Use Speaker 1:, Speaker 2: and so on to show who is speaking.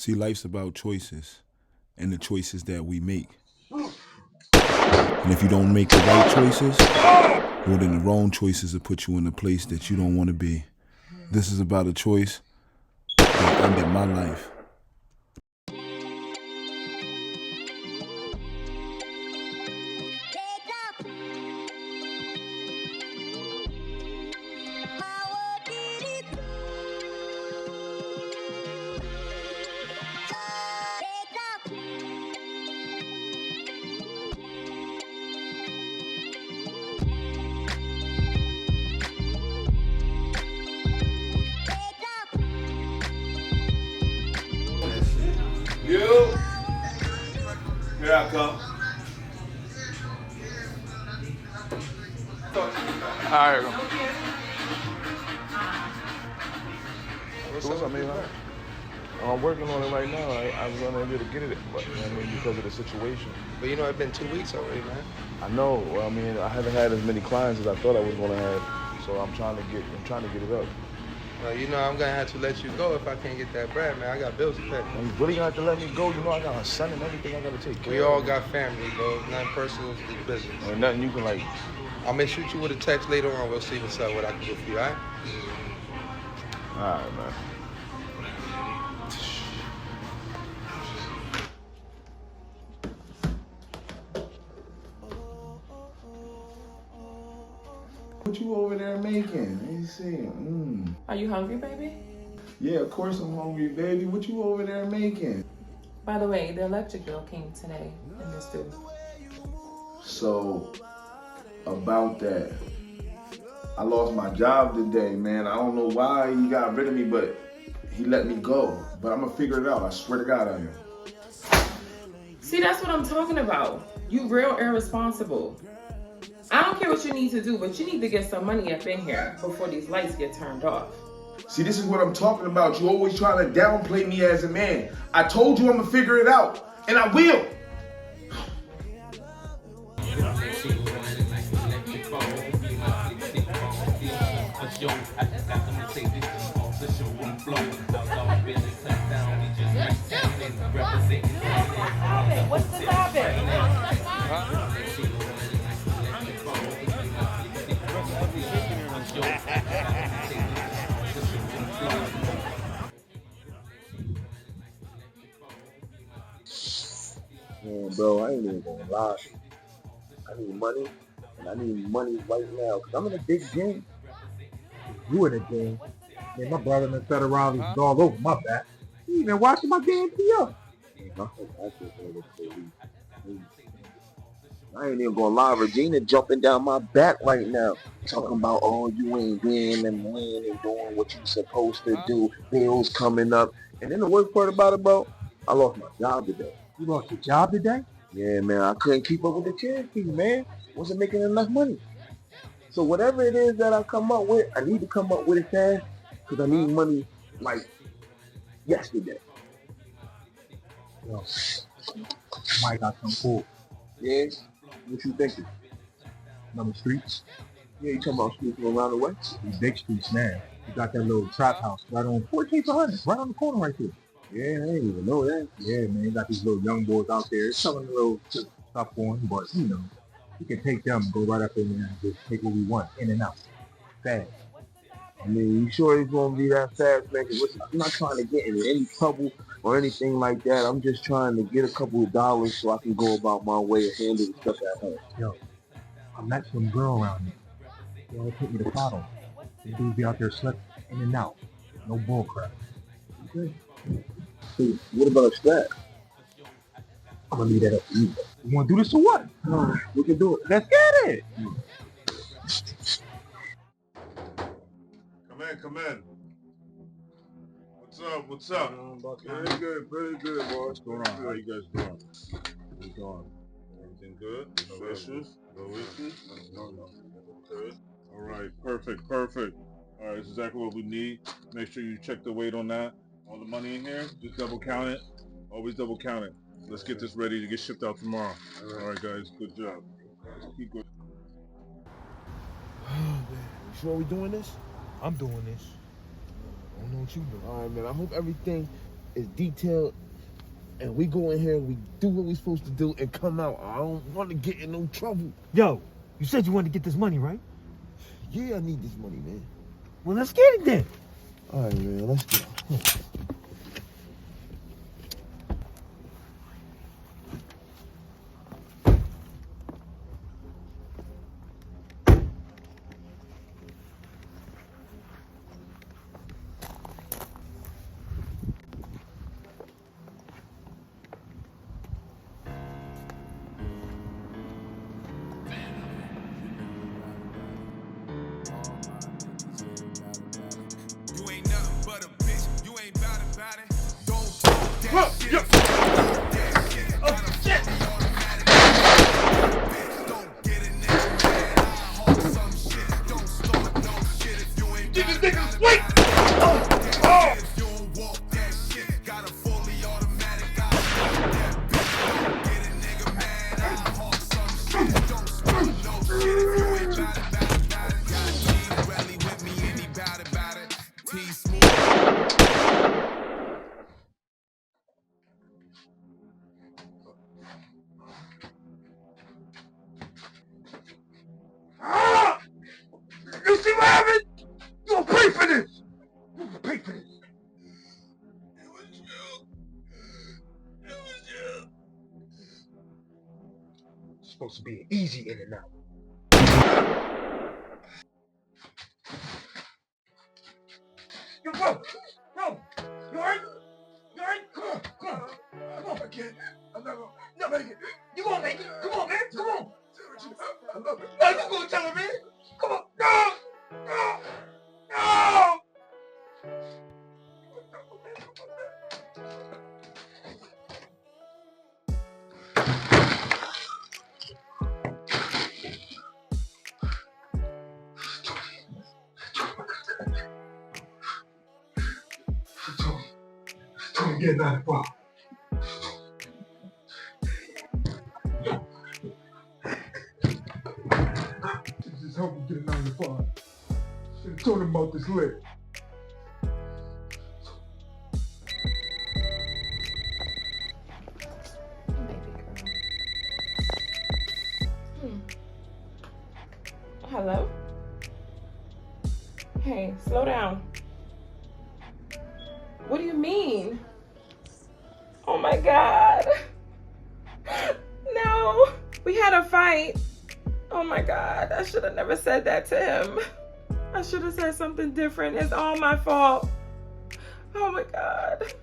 Speaker 1: See, life's about choices and the choices that we make. And if you don't make the right choices, well, then the wrong choices will put you in a place that you don't want to be. This is about a choice that ended my life.
Speaker 2: You, here I come.
Speaker 3: Alright.
Speaker 4: What's up, man? I'm working on it right now. I was unable to get it, but you know what I mean, because of the situation.
Speaker 3: But you know, it's been 2 weeks already, man.
Speaker 4: I know. Well, I mean, I haven't had as many clients as I thought I was gonna have, so I'm trying to get it up.
Speaker 3: Well, you know, I'm gonna have to let you go if I can't get that bread, man. I got bills to pay.
Speaker 4: And you really gonna have to let me go. You know, I got a son and everything I gotta take care of.
Speaker 3: We all got family, bro. Nothing personal, it's business.
Speaker 4: And nothing you can like.
Speaker 3: I may shoot you with a text later on. We'll see what's up, what I can do for you, all right?
Speaker 4: All right, man.
Speaker 5: What you over there making? Let me see.
Speaker 6: Are you hungry, baby?
Speaker 5: Yeah, of course I'm hungry, baby. What you over there making?
Speaker 6: By the way, the electric bill came today in this due.
Speaker 5: So, about that, I lost my job today, man. I don't know why he got rid of me, but he let me go. But I'm gonna figure it out. I swear to God I am.
Speaker 6: See, that's what I'm talking about. You real irresponsible. I don't care what you need to do, but you need to get some money up in here before these lights get turned off.
Speaker 5: See, this is what I'm talking about. You always trying to downplay me as a man. I told you I'm gonna figure it out, and I will.
Speaker 6: What's the topic?
Speaker 7: Man, bro, I ain't even gonna lie. I need money, and I need money right now, because I'm in a big game.
Speaker 8: You in the game. Man, my brother and the federales is all over my back. He even watching my game tee up.
Speaker 7: I ain't even gonna lie, Regina jumping down my back right now. Talking about, oh, you ain't being and winning and doing what you supposed to do. Bills coming up. And then the worst part about it, bro, I lost my job today.
Speaker 8: You lost your job today?
Speaker 7: Yeah, man, I couldn't keep up with the charity, man. Wasn't making enough money. So whatever it is that I come up with, I need to come up with it fast, because I need money, like, yesterday.
Speaker 8: Yo, Mike got some cool.
Speaker 7: Yeah? What you thinking?
Speaker 8: Number streets.
Speaker 7: Yeah, you talking about streets from around the way?
Speaker 8: These big streets, man. You got that little trap house right on 14th and 100, right on the corner right there.
Speaker 7: Yeah, I didn't even know that.
Speaker 8: Yeah, man, you got these little young boys out there selling a little stuff for them, but, you know, you can take them and go right up in there and just take what we want, in and out. Fast.
Speaker 7: I mean, you sure it's gonna be that fast, man? Because I'm not trying to get into any trouble or anything like that. I'm just trying to get a couple of dollars so I can go about my way and handle the stuff at home.
Speaker 8: Yo, I met some girl around here. They all took me to bottle. They dudes be out there slipping in and out. No bull crap.
Speaker 7: Okay. So, what about a strap?
Speaker 8: I'm gonna leave that up to you. You wanna do this or what?
Speaker 7: We can do it.
Speaker 8: Let's get it!
Speaker 2: Come in. What's up? Pretty good, boy. What's going on? How you guys doing? How you doing? Everything good? No issues? No issues? No. Good. All right, perfect. All right, that's exactly what we need. Make sure you check the weight on that. All the money in here, just double count it. Always double count it. Let's get this ready to get shipped out tomorrow. All right, guys, good job. Keep going.
Speaker 4: You sure we doing this?
Speaker 8: I'm doing this.
Speaker 4: I don't know what you do. All right, man. I hope everything
Speaker 7: is detailed, and we go in here, we do what we're supposed to do, and come out. I don't want to get in no trouble.
Speaker 9: Yo, you said you wanted to get this money, right?
Speaker 7: Yeah, I need this money, man.
Speaker 9: Well, let's get it then.
Speaker 7: All right, man, let's go.
Speaker 5: You see what happened? You gonna pay for this. You gonna pay for this. It was you. It was you. It's supposed to be an easy in and out. Yo, bro. Bro. You alright? You alright? Come on. Come on. Come on. I can't. I'm not gonna make it. You gonna make it. Come on, man. Come on. I love it. No, you gonna tell her, man. Come on. No. No. No. Tony, get 95. Just help me get a 95. Should have told him about this leg.
Speaker 6: Hello? Hey, slow down. What do you mean? Oh my God. No, we had a fight. Oh my God, I should have never said that to him. I should have said something different. It's all my fault. Oh my God.